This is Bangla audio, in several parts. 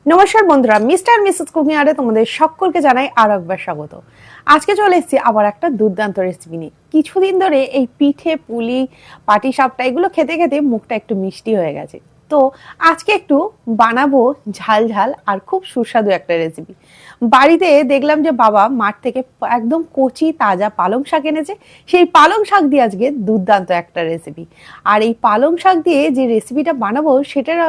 নমস্কার বন্ধুরা, মিস্টার মিসেস কুকিং আরে তোমাদের সকলকে জানাই আরো একবার স্বাগত। আজকে চলে এসেছি আবার একটা দুর্দান্ত রেসিপি নিয়ে। কিছুদিন ধরে এই পিঠে পুলি পাটিসাপটা এগুলো খেতে খেতে মুখটা একটু মিষ্টি হয়ে গেছে। তো আজকে একটু বানাবো ঝাল ঝাল আর খুব সুস্বাদু একটা রেসিপি। বাড়িতে দেখলাম যে বাবা মাঠ থেকে একদম কচি তাজা পালং শাক এনেছে। সেই পালং শাক দিয়ে আজকে দুর্দান্ত একটা রেসিপি। আর এই পালং শাক দিয়ে যে রেসিপিটা বানাবো সেটার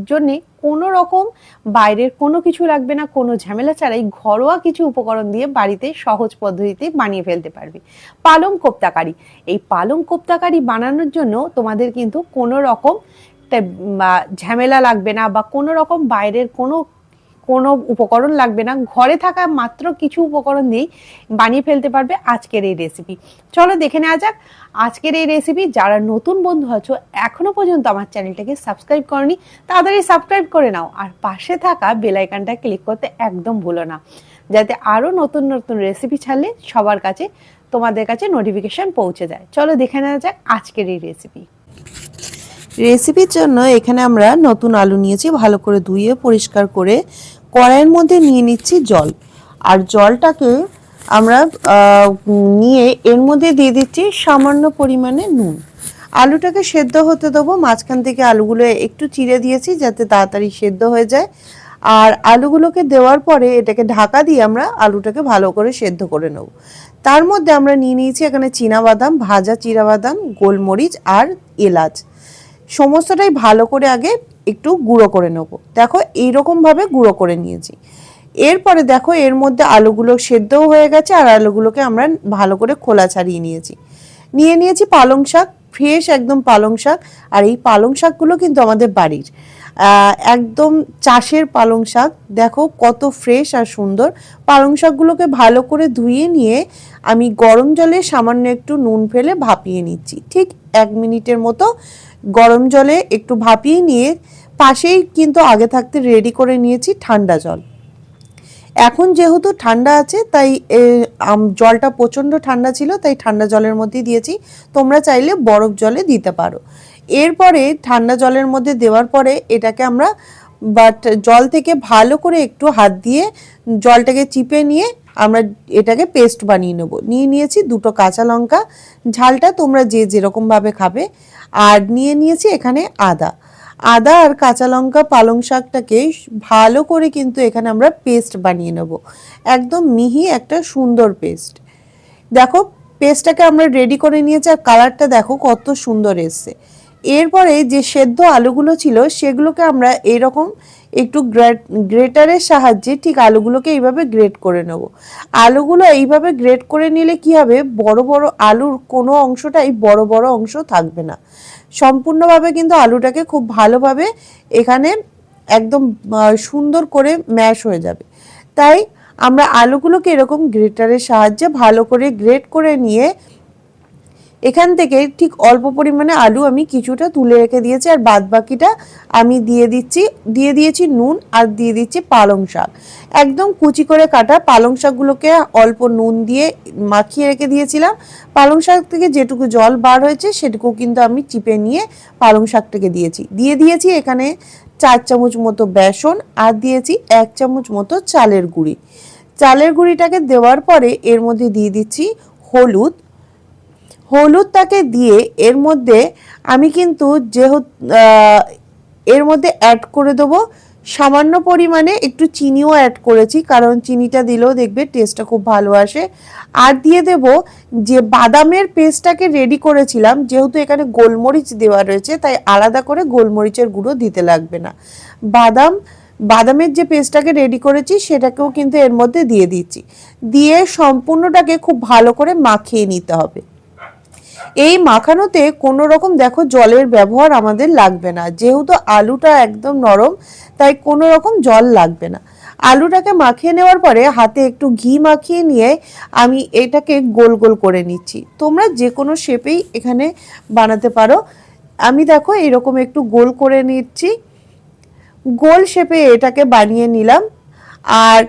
জন্য কোনো রকম বাইরের কোনো কিছু লাগবে না, কোনো ঝামেলা ছাড়াই ঘরোয়া কিছু উপকরণ দিয়ে বাড়িতে সহজ পদ্ধতিতে বানিয়ে ফেলতে পারবে পালং কোপ্তা কারি। এই পালং কোপ্তা কারি বানানোর জন্য তোমাদের কিন্তু কোনো রকম ঝামেলা লাগবে না বা কোনো রকম বাইরের কোনো কোনো উপকরণ লাগবে না। ঘরে থাকা মাত্র কিছু উপকরণ দিয়েই বানিয়ে ফেলতে পারবে আজকের এই রেসিপি। চলো দেখে নেওয়া যাক আজকের এই রেসিপি। যারা নতুন বন্ধু আছো এখনো পর্যন্ত আমার চ্যানেলটাকে সাবস্ক্রাইব করনি, তাড়াতাড়ি সাবস্ক্রাইব করে নাও আর পাশে থাকা বেল আইকনটা ক্লিক করতে একদম ভুলো না, যাতে আরো নতুন নতুন রেসিপি ছাড়লে সবার কাছে তোমাদের কাছে নোটিফিকেশন পৌঁছে যায়। চলো দেখে নেওয়া যাক আজকের এই রেসিপি। রেসিপির জন্য এখানে আমরা নতুন আলু নিয়েছি, ভালো করে ধুয়ে পরিষ্কার করে কড়াইয়ের মধ্যে নিয়ে নিচ্ছি জল। আর জলটাকে আমরা নিয়ে এর মধ্যে দিয়ে দিচ্ছি সামান্য পরিমাণে নুন। আলুটাকে সেদ্ধ হতে দেবো। মাঝখান থেকে আলুগুলো একটু চিড়ে দিয়েছি যাতে তাড়াতাড়ি সেদ্ধ হয়ে যায়। আর আলুগুলোকে দেওয়ার পরে এটাকে ঢাকা দিয়ে আমরা আলুটাকে ভালো করে সেদ্ধ করে নেব। তার মধ্যে আমরা নিয়ে নিয়েছি এখানে চীনাবাদাম, ভাজা চীনাবাদাম, গোলমরিচ আর এলাচ। সমস্তটাই ভালো করে আগে একটু গুঁড়ো করে নেব। দেখো এইরকমভাবে গুঁড়ো করে নিয়েছি। এরপরে দেখো এর মধ্যে আলুগুলো সেদ্ধও হয়ে গেছে আর আলুগুলোকে আমরা ভালো করে খোলা ছাড়িয়ে নিয়েছি পালং শাক, ফ্রেশ একদম পালং শাক। আর এই পালং শাকগুলো কিন্তু আমাদের বাড়ির একদম চাষের পালং শাক। দেখো কত ফ্রেশ আর সুন্দর। পালং শাকগুলোকে ভালো করে ধুয়ে নিয়ে আমি গরম জলে সামান্য একটু নুন ফেলে ভাপিয়ে নিচ্ছি। ঠিক 1 মিনিটের মতো গরম জলে একটু ভাপিয়ে নিয়ে পাশেই কিন্তু আগে থাকতে রেডি করে নিয়েছি ঠান্ডা জল। এখন যেহেতু ঠান্ডা আছে তাই জলটা প্রচণ্ড ঠান্ডা ছিল, তাই ঠান্ডা জলের মধ্যে দিয়েছি। তোমরা চাইলে বরফ জলে দিতে পারো। এরপরে ঠান্ডা জলের মধ্যে দেওয়ার পরে এটাকে আমরা জল থেকে ভালো করে একটু হাত দিয়ে জলটাকে চিপে নিয়ে আমরা এটাকে পেস্ট বানিয়ে নেব। নিয়েছি 2টো কাঁচা লঙ্কা, ঝালটা তোমরা যে যেরকমভাবে খাবে। আর নিয়েছি এখানে আদা আর কাঁচা লঙ্কা। পালং শাকটাকে ভালো করে কিন্তু এখানে আমরা পেস্ট বানিয়ে নেব, একদম মিহি একটা সুন্দর পেস্ট। দেখো পেস্টটাকে আমরা রেডি করে নিয়েছি আর কালারটা দেখো কত সুন্দর এসছে। এরপরে যে সেদ্ধ আলুগুলো ছিল সেগুলোকে আমরা এরকম একটু গ্রেটারের সাহায্যে ঠিক আলুগুলোকে এইভাবে গ্রেট করে নেব। আলুগুলো এইভাবে গ্রেট করে নিলে কি হবে, বড় বড় আলুর কোনো অংশটাই বড় বড় অংশ থাকবে না। সম্পূর্ণভাবে কিন্তু আলুটাকে খুব ভালোভাবে এখানে একদম সুন্দর করে ম্যাশ হয়ে যাবে। তাই আমরা আলুগুলোকে এরকম গ্রেটারের সাহায্যে ভালো করে গ্রেট করে নিয়ে এখান থেকে ঠিক অল্প পরিমাণে আলু আমি কিছুটা তুলে রেখে দিয়েছি আর বাদ বাকিটা আমি দিয়ে দিয়েছি নুন আর দিয়ে দিচ্ছি পালং শাক। একদম কুচি করে কাটা পালং শাকগুলোকে অল্প নুন দিয়ে মাখিয়ে রেখে দিয়েছিলাম। পালং শাক থেকে যেটুকু জল বার হয়েছে সেটুকু কিন্তু আমি চিপে নিয়ে পালং শাকটাকে দিয়েছি এখানে 4 চামচ মতো বেসন আর দিয়েছি 1 চামচ মতো চালের গুঁড়িটাকে দেওয়ার পরে এর মধ্যে দিয়ে দিচ্ছি হলুদটাকে দিয়ে এর মধ্যে আমি কিন্তু যেহেতু এর মধ্যে অ্যাড করে দেবো সামান্য পরিমাণে একটু চিনিও অ্যাড করেছি, কারণ চিনিটা দিলেও দেখবে টেস্টটা খুব ভালো আসে। আর দিয়ে দেব যে বাদামের পেস্টটাকে রেডি করেছিলাম, যেহেতু এখানে গোলমরিচ দেওয়া রয়েছে তাই আলাদা করে গোলমরিচের গুঁড়ো দিতে লাগবে না। বাদামের যে পেস্টটাকে রেডি করেছি সেটাকেও কিন্তু এর মধ্যে দিয়ে সম্পূর্ণটাকে খুব ভালো করে মাখিয়ে নিতে হবে। এই মাখানোতে কোনো রকম দেখো জলের ব্যবহার আমাদের লাগবে না, যেহেতু আলুটা একদম নরম তাই কোনো রকম জল লাগবে না। আলুটাকে মাখিয়ে নেওয়ার পরে হাতে একটু ঘি মাখিয়ে নিয়ে আমি এটাকে গোল গোল করে নিচ্ছি। তোমরা যে কোনো শেপেই এখানে বানাতে পারো। আমি দেখো এরকম একটু গোল করে নিচ্ছি, গোল শেপে এটাকে বানিয়ে নিলাম। আর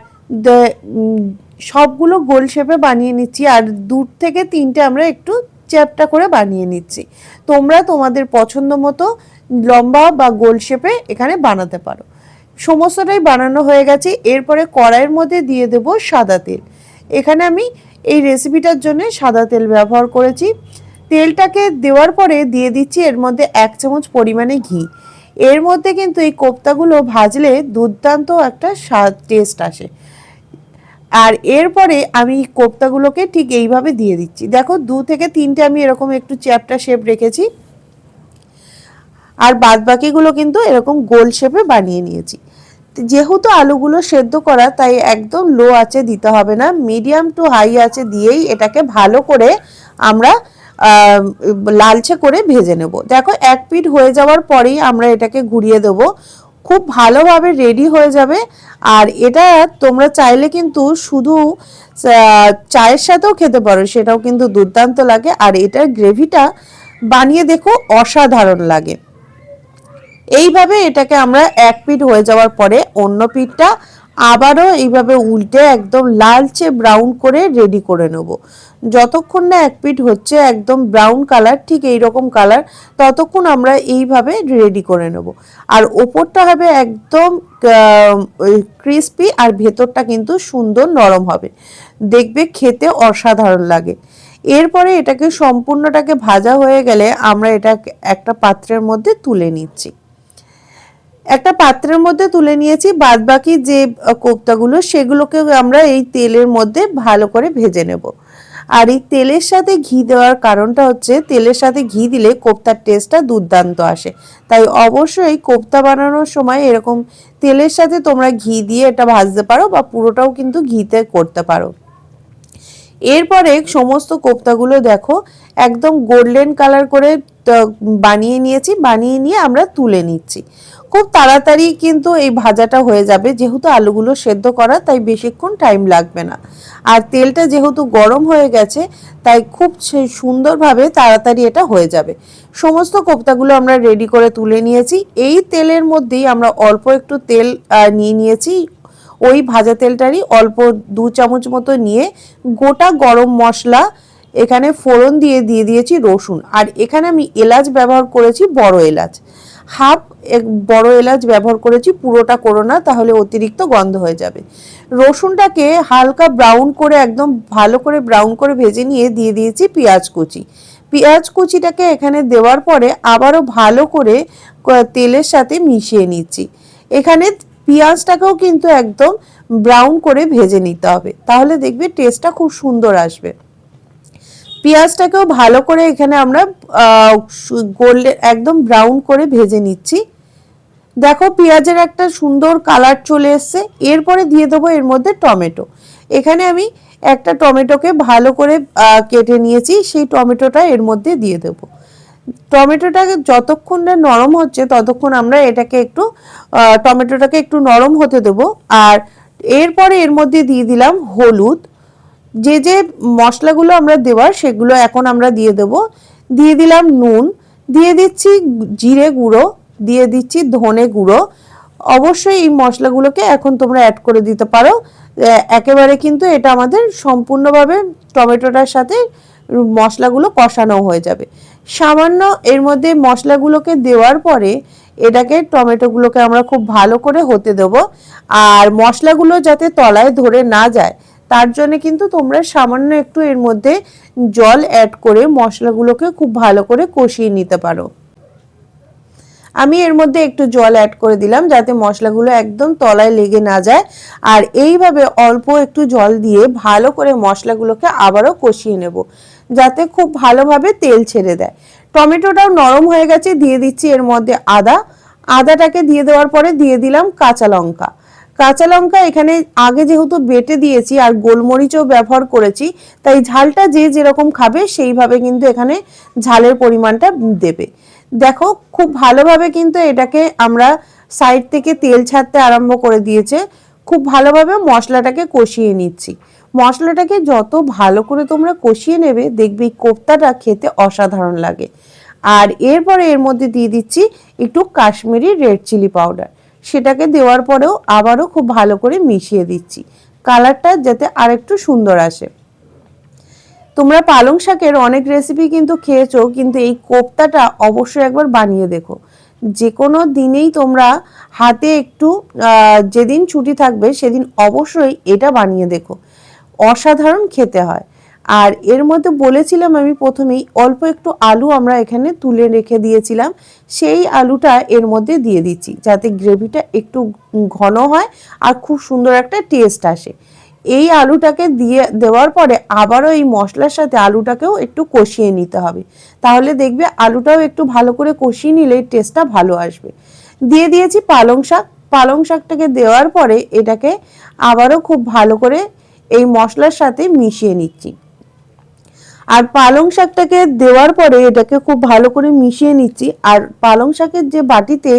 সবগুলো গোল শেপে বানিয়ে নিচ্ছি আর 2 থেকে 3টে আমরা একটু চ্যাপটা করে বানিয়ে নিচ্ছি। তোমরা তোমাদের পছন্দ মতো লম্বা বা গোল শেপে এখানে বানাতে পারো। সমস্তটাই বানানো হয়ে গেছে। এরপরে কড়াইয়ের মধ্যে দিয়ে দেব সাদা তেল। এখানে আমি এই রেসিপিটার জন্য সাদা তেল ব্যবহার করেছি। তেলটাকে দেওয়ার পরে দিয়ে দিচ্ছি এর মধ্যে 1 চামচ পরিমাণে ঘি। এর মধ্যে কিন্তু এই কোপ্তাগুলো ভাজলে দুর্দান্ত একটা স্বাদ টেস্ট আসে। আর এরপরে আমি কোপ্তাগুলোকে ঠিক এইভাবে দিয়ে দিচ্ছি। দেখো 2 থেকে 3টে আমি এরকম একটু চ্যাপ্টা শেপ রেখেছি, আর বাদ বাকিগুলো কিন্তু এরকম গোল শেপে বানিয়ে নিয়েছি। যেহেতু আলুগুলো সেদ্ধ করা, তাই একদম লো আঁচে দিতে হবে না, মিডিয়াম টু হাই আঁচে দিয়েই এটাকে ভালো করে আমরা লালচে করে ভেজে নেব। দেখো এক পিঠ হয়ে যাওয়ার পরেই আমরা এটাকে ঘুরিয়ে দেব। খুব ভালোভাবে রেডি হয়ে যাবে। আর এটা তোমরা চাইলে কিন্তু শুধু চায়ের সাথেও খেতে পারো, সেটাও কিন্তু দুর্দান্ত লাগে। আর এটার গ্রেভিটা বানিয়ে দেখো, অসাধারণ লাগে। এইভাবে এটাকে আমরা এক পিঠ হয়ে যাওয়ার পরে অন্য পিঠটা আবারও এইভাবে উল্টে একদম লালচে ব্রাউন করে রেডি করে নেব। যতক্ষণ না এক পিঠ হচ্ছে একদম ব্রাউন কালার, ঠিক এইরকম কালার, ততক্ষণ আমরা এইভাবে রেডি করে নেব। আর ওপরটা হবে একদম ক্রিস্পি, আর ভেতরটা কিন্তু সুন্দর নরম হবে, দেখবে খেতে অসাধারণ লাগে। এরপরে এটাকে সম্পূর্ণটাকে ভাজা হয়ে গেলে আমরা এটা একটা পাত্রের মধ্যে তুলে নিচ্ছি। একটা পাত্রের মধ্যে তুলে নিয়েছি। বাদ বাকি যে কোপ্তাগুলো, সেগুলোকে আমরা এই তেলের মধ্যে ভালো করে ভেজে নেব। আর এই তেলের সাথে ঘি দেওয়ার কারণটা হচ্ছে, তেলের সাথে ঘি দিলে কোপ্তার টেস্টটা দুর্দান্ত আসে। তাই অবশ্যই কোপ্তা বানানোর সময় এরকম তেলের সাথে তোমরা ঘি দিয়ে এটা ভাজতে পারো, বা পুরোটাও কিন্তু ঘিতে করতে পারো। এরপরে সমস্ত কোপ্তাগুলো দেখো একদম গোল্ডেন কালার করে বানিয়ে নিয়েছি। বানিয়ে নিয়ে আমরা তুলে নিচ্ছি। খুব তাড়াতাড়ি কিন্তু এই ভাজাটা হয়ে যাবে, যেহেতু আলুগুলো সেদ্ধ করা, তাই বেশিক্ষণ টাইম লাগবে না। আর তেলটা যেহেতু গরম হয়ে গেছে, তাই খুব সুন্দরভাবে তাড়াতাড়ি এটা হয়ে যাবে। সমস্ত কোপ্তাগুলো আমরা রেডি করে তুলে নিয়েছি। এই তেলের মধ্যেই আমরা অল্প একটু তেল নিয়ে নিয়েছি, ওই ভাজা তেলটারই অল্প 2 চামচ মতো নিয়ে গোটা গরম মশলা এখানে ফোড়ন দিয়ে দিয়েছি রসুন। আর এখানে আমি এলাচ ব্যবহার করেছি, বড় এলাচ, হাফ বড় এলাচ ব্যবহার করেছি, পুরোটা করো না, তাহলে অতিরিক্ত গন্ধ হয়ে যাবে। রসুনটাকে হালকা ব্রাউন করে, একদম ভালো করে ব্রাউন করে ভেজে নিয়ে দিয়ে দিয়েছি পেঁয়াজ কুচি। পেঁয়াজ কুচিটাকে এখানে দেওয়ার পরে আবারও ভালো করে তেলের সাথে মিশিয়ে নিচ্ছি। এখানে পেঁয়াজটাকেও কিন্তু একদম ব্রাউন করে ভেজে নিতে হবে, তাহলে দেখবে টেস্টটা খুব সুন্দর আসবে। পেঁয়াজটাকেও ভালো করে এখানে আমরা গোল্ডেন একদম ব্রাউন করে ভেজে নিচ্ছি। দেখো পেঁয়াজের একটা সুন্দর কালার চলে এসছে। এরপরে দিয়ে দেবো এর মধ্যে টমেটো। এখানে আমি একটা টমেটোকে ভালো করে কেটে নিয়েছি, সেই টমেটোটা এর মধ্যে দিয়ে দেবো। টমেটোটাকে যতক্ষণ না নরম হচ্ছে, ততক্ষণ আমরা এটাকে একটু টমেটোটাকে একটু নরম হতে দেবো। আর এরপরে এর মধ্যে দিয়ে দিলাম হলুদ। যে যে মশলাগুলো আমরা দেওয়ার, সেগুলো এখন আমরা দিয়ে দেব। দিয়ে দিলাম নুন, দিয়ে দিচ্ছি জিরে গুঁড়ো, দিয়ে দিচ্ছি ধনে গুঁড়ো। অবশ্যই এই মশলাগুলোকে এখন তোমরা অ্যাড করে দিতে পারো। একেবারে কিন্তু এটা আমাদের সম্পূর্ণভাবে টমেটোটার সাথে মশলাগুলো কষানো হয়ে যাবে। সামান্য এর মধ্যে মশলাগুলোকে দেওয়ার পরে এটাকে টমেটোগুলোকে আমরা খুব ভালো করে হতে দেব। আর মশলাগুলো যাতে তলায় ধরে না যায়, তার জন্য কিন্তু তোমরা সামান্য একটু এর মধ্যে জল অ্যাড করে মশলাগুলোকে খুব ভালো করে কষিয়ে নিতে পারো। আমি এর মধ্যে একটু জল অ্যাড করে দিলাম, যাতে মশলাগুলো একদম তলায় লেগে না যায়। আর এইভাবে অল্প একটু জল দিয়ে ভালো করে মশলাগুলোকে আবারও কষিয়ে নেব, যাতে খুব ভালোভাবে তেল ছেড়ে দেয়। টমেটোটাও নরম হয়ে গেছে, দিয়ে দিচ্ছি এর মধ্যে আদাটাকে দিয়ে দেওয়ার পরে দিয়ে দিলাম কাঁচা লঙ্কা। কাঁচা লঙ্কা এখানে আগে যেহেতু বেটে দিয়েছি আর গোলমরিচও ব্যবহার করেছি, তাই ঝালটা যে যেরকম খাবে সেইভাবে কিন্তু এখানে ঝালের পরিমাণটা দেবে। দেখো খুব ভালোভাবে কিন্তু এটাকে আমরা সাইড থেকে তেল ছাড়তে আরম্ভ করে দিয়েছে। খুব ভালোভাবে মশলাটাকে কষিয়ে নিচ্ছি। মশলাটাকে যত ভালো করে তোমরা কষিয়ে নেবে, দেখবে এই কোপ্তাটা খেতে অসাধারণ লাগে। আর এরপরে এর মধ্যে দিয়ে দিচ্ছি একটু কাশ্মীরি রেড চিলি পাউডার। সেটাকে দেওয়ার পরেও আবারও খুব ভালো করে মিশিয়ে দিচ্ছি, কালারটা যাতে আরেকটু সুন্দর আসে। তোমরা পালং শাকের অনেক রেসিপি কিন্তু খেয়েছো, কিন্তু এই কোপ্তাটা অবশ্যই একবার বানিয়ে দেখো, যে কোনো দিনেই তোমরা হাতে একটু যেদিন ছুটি থাকবে সেদিন অবশ্যই এটা বানিয়ে দেখো, অসাধারণ খেতে হয়। আর এর মধ্যে বলেছিলাম আমি প্রথমেই অল্প একটু আলু আমরা এখানে তুলে রেখে দিয়েছিলাম, সেই আলুটা এর মধ্যে দিয়ে দিচ্ছি যাতে গ্রেভিটা একটু ঘন হয় আর খুব সুন্দর একটা টেস্ট আসে। এই আলুটাকে দিয়ে দেওয়ার পরে আবারও এই মশলার সাথে আলুটাকেও একটু কষিয়ে নিতে হবে, তাহলে দেখবে আলুটাও একটু ভালো করে কষিয়ে নিলে টেস্টটা ভালো আসবে। দিয়ে দিয়েছি পালং শাক। পালং শাকটাকে দেওয়ার পরে এটাকে আবারও খুব ভালো করে এই মশলার সাথে মিশিয়ে নিচ্ছি। আর পালং শাকটাকে দেওয়ার পরে এটাকে খুব ভালো করে মিশিয়ে নিচ্ছি। আর পালং শাকের যে বাটিতে,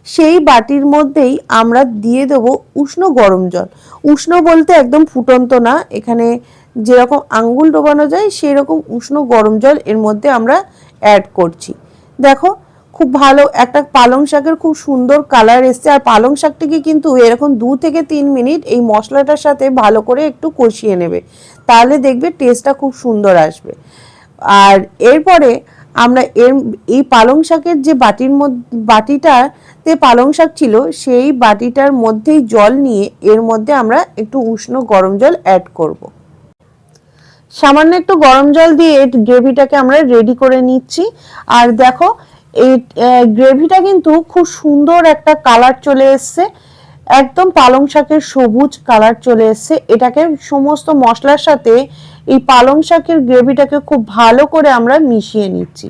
সেই বাটির মধ্যেই আমরা দিয়ে দেবো উষ্ণ গরম জল। উষ্ণ বলতে একদম ফুটন্ত না, এখানে যেরকম আঙ্গুল ডোবানো যায় সেই রকম উষ্ণ গরম জল এর মধ্যে আমরা অ্যাড করছি। দেখো খুব ভালো একটা পালং শাকের খুব সুন্দর কালার এসছে। আর পালং শাকটিকে কিন্তু এরকম 2 থেকে 3 মিনিট এই মশলাটার সাথে ভালো করে একটু কষিয়ে নেবে, তাহলে দেখবে টেস্টটা খুব সুন্দর আসবে। আর এরপরে আমরা এই পালং শাকের যে বাটিটাতে পালং শাক ছিল, সেই বাটিটার মধ্যেই জল নিয়ে এর মধ্যে আমরা একটু উষ্ণ গরম জল অ্যাড করব। সামান্য একটু গরম জল দিয়ে গ্রেভিটাকে আমরা রেডি করে নিচ্ছি। আর দেখো এই গ্রেভিটা কিন্তু খুব সুন্দর একটা কালার চলে এসছে, একদম পালং শাকের সবুজ কালার চলে এসছে। এটাকে সমস্ত মশলার সাথে এই পালং শাকের গ্রেভিটাকে খুব ভালো করে আমরা মিশিয়ে নিচ্ছি।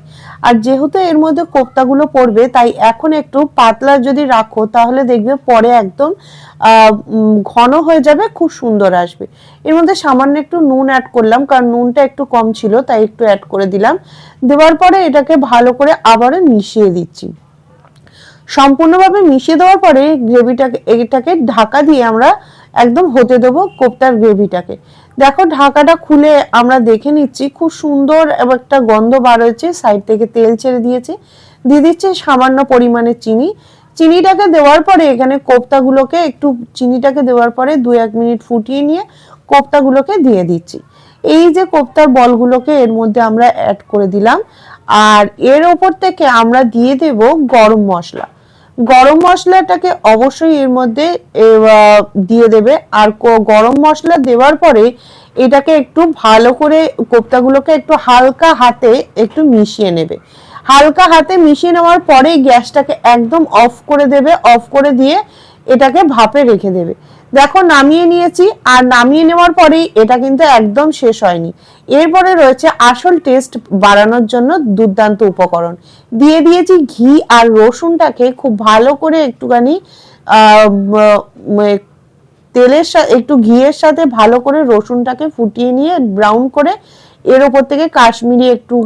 আর যেহেতু এর মধ্যে কোপ্তাগুলো পড়বে, তাই এখন একটু পাতলা যদি রাখো তাহলে দেখবে পরে একদম ঘন হয়ে যাবে, খুব সুন্দর আসবে। এর মধ্যে সামান্য একটু নুন অ্যাড করলাম, কারণ নুনটা একটু কম ছিল তাই একটু অ্যাড করে দিলাম। দেওয়ার পরে এটাকে ভালো করে আবারও মিশিয়ে দিচ্ছি। সম্পূর্ণভাবে মিশিয়ে দেওয়ার পরে এটাকে ঢাকা দিয়ে আমরা একদম হতে দেবো কোপ্তার গ্রেভিটাকে। দেখো ঢাকাটা খুলে আমরা দেখে নিচ্ছি, খুব সুন্দর একটা গন্ধ বার হয়েছে, সাইড থেকে তেল ছেড়ে দিয়েছে। দিয়ে দিচ্ছে সামান্য পরিমাণে চিনি। চিনিটাকে দেওয়ার পরে এখানে কোপ্তাগুলোকে একটু চিনিটাকে দেওয়ার পরে 2-1 মিনিট ফুটিয়ে নিয়ে কোপ্তাগুলোকে দিয়ে দিচ্ছি। এই যে কোপ্তার বলগুলোকে এর মধ্যে আমরা অ্যাড করে দিলাম। আর এর ওপর থেকে আমরা দিয়ে দেব গরম মশলা। গরম মশলাটাকে অবশ্যই এর মধ্যে দিয়ে দেবে। আর গরম মশলা দেওয়ার পরে এটাকে একটু ভালো করে কোপ্তাগুলোকে একটু হালকা হাতে একটু মিশিয়ে নেবে। হালকা হাতে মিশিয়ে নেওয়ার পরে গ্যাসটাকে একদম অফ করে দেবে। অফ করে দিয়ে এটাকে ভাপে রেখে দেবে। দেখো নামিয়ে নিয়েছি। আর নামিয়ে নেওয়ার পরেই এটা কিন্তু একদম শেষ হয়নি, এরপরে রয়েছে আসল টেস্ট বাড়ানোর জন্য দুর্দান্ত উপকরণ। দিয়ে দিয়েছি ঘি আর রসুনটাকে খুব ভালো করে একটুখানি তেলের সাথে একটু ঘিয়ের সাথে ভালো করে রসুনটাকে ফুটিয়ে নিয়ে ব্রাউন করে এর ওপর থেকে কাশ্মীরি একটু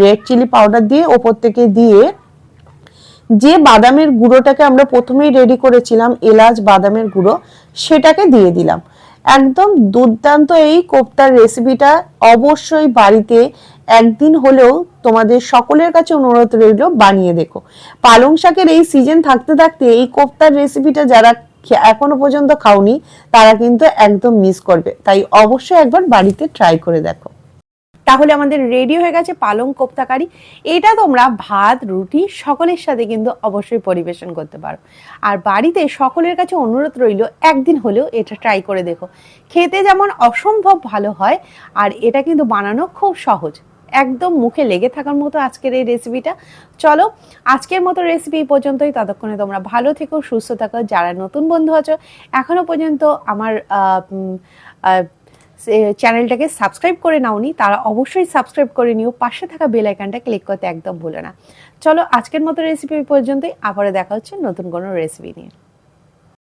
রেড চিলি পাউডার দিয়ে ওপর থেকে দিয়ে যে বাদামের গুঁড়োটাকে আমরা প্রথমেই রেডি করেছিলাম, এলাচ বাদামের গুঁড়ো, সেটাকে দিয়ে দিলাম। একদম দুর্দান্ত এই কোপ্তার রেসিপিটা অবশ্যই বাড়িতে একদিন হলেও তোমাদের সকলের কাছে অনুরোধ রইল বানিয়ে দেখো। পালং শাকের এই সিজন থাকতে থাকতে এই কোপ্তার রেসিপিটা যারা এখনো পর্যন্ত খাওনি তারা কিন্তু একদম মিস করবে, তাই অবশ্যই একবার বাড়িতে ট্রাই করে দেখো। তাহলে আমাদের রেডি হয়ে গেছে পালং কোপ্তা কারি। এটা তোমরা ভাত রুটি সকলের সাথে কিন্তু অবশ্যই পরিবেশন করতে পারো। আর বাড়িতে সকলের কাছে অনুরোধ রইল একদিন হলেও এটা ট্রাই করে দেখো। খেতে যেমন অসম্ভব ভালো হয়, আর এটা কিন্তু বানানো খুব সহজ, একদম মুখে লেগে থাকার মতো আজকের এই রেসিপিটা। চলো আজকের মতো রেসিপি পর্যন্তই। ততক্ষণে তোমরা ভালো থেকো, সুস্থ থাকো। যারা নতুন বন্ধু আছো এখনো পর্যন্ত আমার চ্যানেলটাকে সাবস্ক্রাইব করে নাওনি, তারা অবশ্যই সাবস্ক্রাইব করে নিও। পাশে থাকা বেল আইকনটা ক্লিক করতে একদম ভুলো না। চলো আজকের মতো রেসিপি পর্যন্তই, আবারও দেখা হচ্ছে নতুন কোনো রেসিপি নিয়ে।